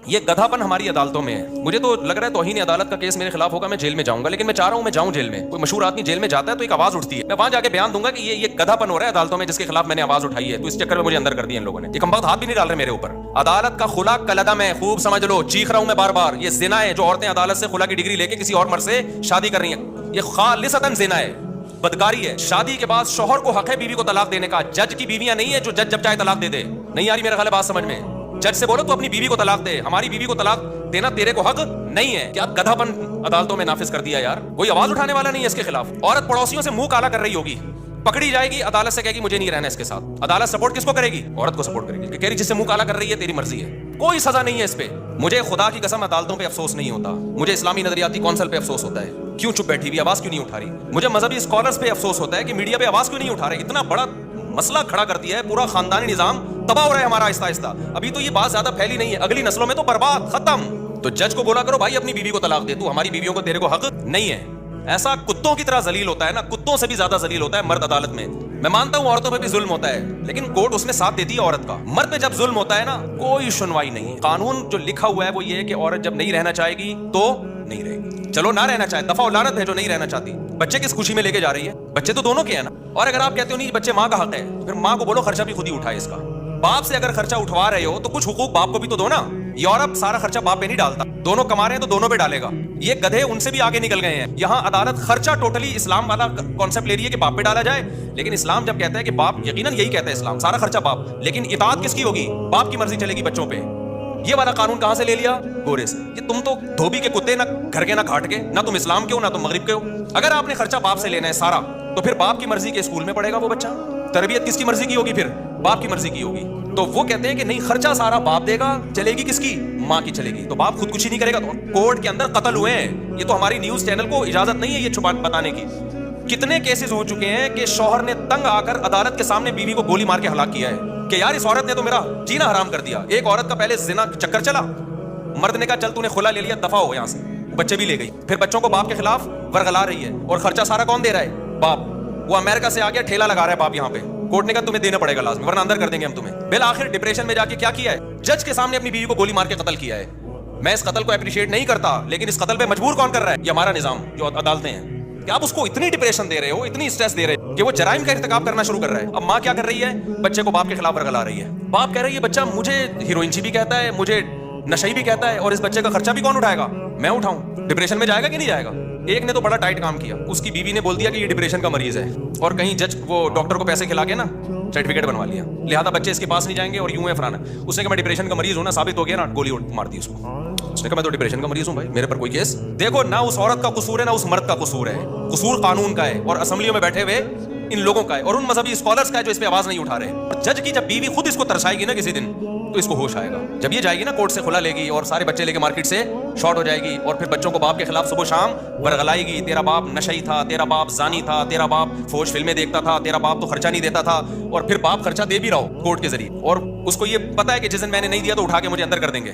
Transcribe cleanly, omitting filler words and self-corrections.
یہ گدھاپن ہماری عدالتوں میں ہے. مجھے تو لگ رہا ہے توہین عدالت کا کیس میرے خلاف ہوگا, میں جیل میں جاؤں گا, لیکن میں چاہ رہا ہوں میں جاؤں جیل میں. کوئی مشہور آدمی جیل میں جاتا ہے تو ایک آواز اٹھتی ہے, میں وہاں جا کے بیان دوں گا کہ یہ گدھاپن ہو رہا ہے عدالتوں میں جس کے خلاف میں نے آواز اٹھائی ہے, تو اس چکر میں مجھے اندر کر دیا ان لوگوں نے. یہ کمبخت ہاتھ بھی نہیں ڈال رہے میرے اوپر. عدالت کا خلا کلعدم ہے, خوب سمجھ لو, چیخ رہا ہوں میں بار بار. یہ زنا ہے جو عورتیں عدالت سے خلا کی ڈگری لے کے کسی اور مرد سے شادی کر رہی ہیں, یہ خالصتاً زنا ہے, بدکاری ہے. شادی کے بعد شوہر کو حق ہے بیوی کو طلاق دینے کا. جج کی بیویاں نہیں ہے جو جج جب چاہے طلاق دے دے. نہیں آ رہی میرا خیال ہے بات سمجھ میں؟ جج سے بولو تو اپنی بیوی کو طلاق دے, ہماری بیوی کو طلاق دینا تیرے کو حق نہیں ہے. کیا گدھاپن عدالتوں میں نافذ کر دیا یار, کوئی آواز اٹھانے والا نہیں ہے اس کے خلاف. عورت پڑوسیوں سے منہ کالا کر رہی ہوگی, پکڑی جائے گی, عدالت سے کہے گی مجھے نہیں رہنا اس کے ساتھ. عدالت سپورٹ کس کو کرے گی؟ عورت کو سپورٹ کرے گی, کہہ رہی جس سے منہ کالا کر رہی ہے تیری مرضی ہے, کوئی سزا نہیں ہے اس پہ. مجھے خدا کی قسم عدالتوں پہ افسوس نہیں ہوتا, مجھے اسلامی نظریاتی کونسل پہ افسوس ہوتا ہے, کیوں چپ بیٹھی ہوئی, آواز کیوں نہیں اٹھا رہی. مجھے مذہبی اسکالرز پہ افسوس ہوتا ہے کہ میڈیا پہ آواز کیوں نہیں اٹھا رہے. اتنا بڑا مسئلہ کھڑا کر دیا ہے, پورا خاندانی نظام تباہ ہو رہا ہے ہمارا آہستہ آہستہ. ابھی تو یہ بات زیادہ پھیلی نہیں ہے, اگلی نسلوں میں تو برباد, ختم. تو جج کو بولا کرو بھائی اپنی بیوی کو طلاق دے, تو ہماری بیویوں کو تیرے کو حق نہیں ہے. ایسا کتوں کی طرح ذلیل ہوتا ہے نا, کتوں سے بھی زیادہ ذلیل ہوتا ہے مرد عدالت میں. میں مانتا ہوں عورتوں پہ بھی ظلم ہوتا ہے, لیکن کورٹ اس میں ساتھ دیتی ہے عورت کا. مرد پہ جب ظلم ہوتا ہے نا کوئی سنوائی نہیں. قانون جو لکھا ہوا ہے وہ یہ ہے کہ عورت جب نہیں رہنا چاہے گی تو نہیں رہے گی. چلو نہ رہنا چاہے, دفعہ لعنت ہے جو نہیں رہنا چاہتی. بچے کس خوشی میں لے کے جا رہی ہے, بچے تو دونوں کے ہیں نا. اور اگر آپ کہتے ہو نہیں بچے ماں کا حق ہے, پھر ماں کو بولو خرچہ بھی خود ہی اٹھائے اس کا. باپ سے اگر خرچہ اٹھوا رہے ہو تو کچھ حقوق باپ کو بھی تو دو نا. یورپ سارا خرچہ باپ پہ نہیں ڈالتا, دونوں کما رہے ہیں تو دونوں پہ ڈالے گا. یہ گدھے ان سے بھی آگے نکل گئے ہیں. یہاں عدالت خرچہ ٹوٹلی اسلام والا کانسیپٹ لے رہی ہے کہ باپ پہ ڈالا جائے, لیکن اسلام جب کہتا ہے کہ باپ, یقیناً یہی کہتا ہے اسلام, سارا خرچہ باپ, لیکن اطاعت کس کی ہوگی؟ باپ کی مرضی چلے گی بچوں پہ. یہ والا قانون کہاں سے لے لیا؟ گورے سے. کہ تم تو دھوبی کے کتے, نہ گھر کے نہ گھاٹ کے, نہ تم اسلام کے ہو نہ تم مغرب کے ہو. اگر آپ نے خرچہ باپ سے لینا ہے سارا, تو پھر باپ کی مرضی کے اسکول میں پڑھے گا وہ بچہ. تربیت کس کی مرضی کی ہوگی؟ پھر باپ کی مرضی کی ہوگی. تو وہ کہتے ہیں کہ نہیں, خرچہ سارا باپ دے گا, چلے گی کس کی؟ ماں کی چلے گی. تو باپ خودکشی نہیں کرے گا. تو کورٹ کے اندر قتل ہوئے ہیں. یہ تو ہماری نیوز چینل کو اجازت نہیں ہے یہ چھپا بتانے کی. کتنے کیسز ہو چکے ہیں کہ شوہر نے تنگ آ کر عدالت کے سامنے بیوی کو گولی مار کے ہلاک کیا ہے کہ یار اس عورت نے تو میرا جینا حرام کر دیا. ایک عورت کا پہلے زنا چکر چلا, مرد نے کہا چل تو نے خلا لے لیا, دفع ہو یہاں سے, بچے بھی لے گئی. پھر بچوں کو باپ کے خلاف ورغلا رہی ہے, اور خرچہ سارا کون دے رہا ہے؟ باپ. وہ امریکہ سے آ گیا, ٹھیلا لگا رہا ہے باپ یہاں پہ. کورٹ نے کہا تمہیں دینا پڑے گا لازمی, ورنہ اندر کر دیں گے ہم تمہیں. بالآخر ڈپریشن میں جا کے کیا کیا ہے؟ جج کے سامنے اپنی بیوی کو گولی مار کے قتل کیا ہے. میں اس قتل کو اپریشیٹ نہیں کرتا, لیکن اس قتل پہ مجبور کون کر رہا ہے؟ یہ ہمارا نظام جو عدالتیں ہیں. کہ آپ اس کو اتنی ڈپریشن دے رہے ہو, اتنی اسٹریس دے رہے ہو کہ وہ جرائم کا ارتکاب کرنا شروع کر رہا ہے. اب ماں کیا کر رہی ہے؟ بچے کو باپ کے خلاف ورغلا رہی ہے. باپ کہہ رہی ہے بچہ مجھے ہیروئنچی بھی کہتا ہے, مجھے نشئی بھی کہتا ہے, اور اس بچے کا خرچہ بھی کون اٹھائے گا؟ میں اٹھاؤں. ڈپریشن میں جائے گا کہ نہیں جائے گا؟ ایک نے تو بڑا ٹائٹ کام کیا, اس کی بیوی نے بول دیا کہ یہ ڈپریشن کا مریض ہے, اور کہیں جج وہ ڈاکٹر کو پیسے کھلا کے نا سرٹیفکیٹ بنوا لیا, لہٰذا بچے اس کے پاس نہیں جائیں گے, اور یوں ہے فلانا. اس نے کہا میں ڈپریشن کا مریض ہوں نا, ثابت ہو گیا نا, گولی مار دی اس کو. اس نے کہا میں تو ڈپریشن کا مریض ہوں بھائی, میرے پر کوئی کیس. دیکھو نہ اس عورت کا قصور ہے نہ اس مرد کا قصور ہے, قصور قانون کا ہے, اور اسمبلیوں میں بیٹھے ہوئے ان لوگوں کا ہے, اور ان مذہبی اسکالرز کا ہے جو اس پہ آواز نہیں اٹھا رہے. اور جج کی جب بیوی خود اس کو ترسائے گی نا کسی دن, تو اس کو ہوش آئے گا. جب یہ جائے گی نا کورٹ سے خلا لے گی, اور سارے بچے لے کے مارکیٹ سے شارٹ ہو جائے گی, اور پھر بچوں کو باپ کے خلاف صبح شام ورغلائے گی. تیرا باپ نشئی تھا, تیرا باپ زانی تھا, تیرا باپ فوش فلمیں دیکھتا تھا, تیرا باپ تو خرچہ نہیں دیتا تھا, اور پھر باپ خرچہ دے بھی رہا ہو کورٹ کے ذریعے, اور اس کو یہ پتا ہے کہ جس دن میں نے نہیں دیا تو اٹھا کے مجھے اندر کر دیں گے.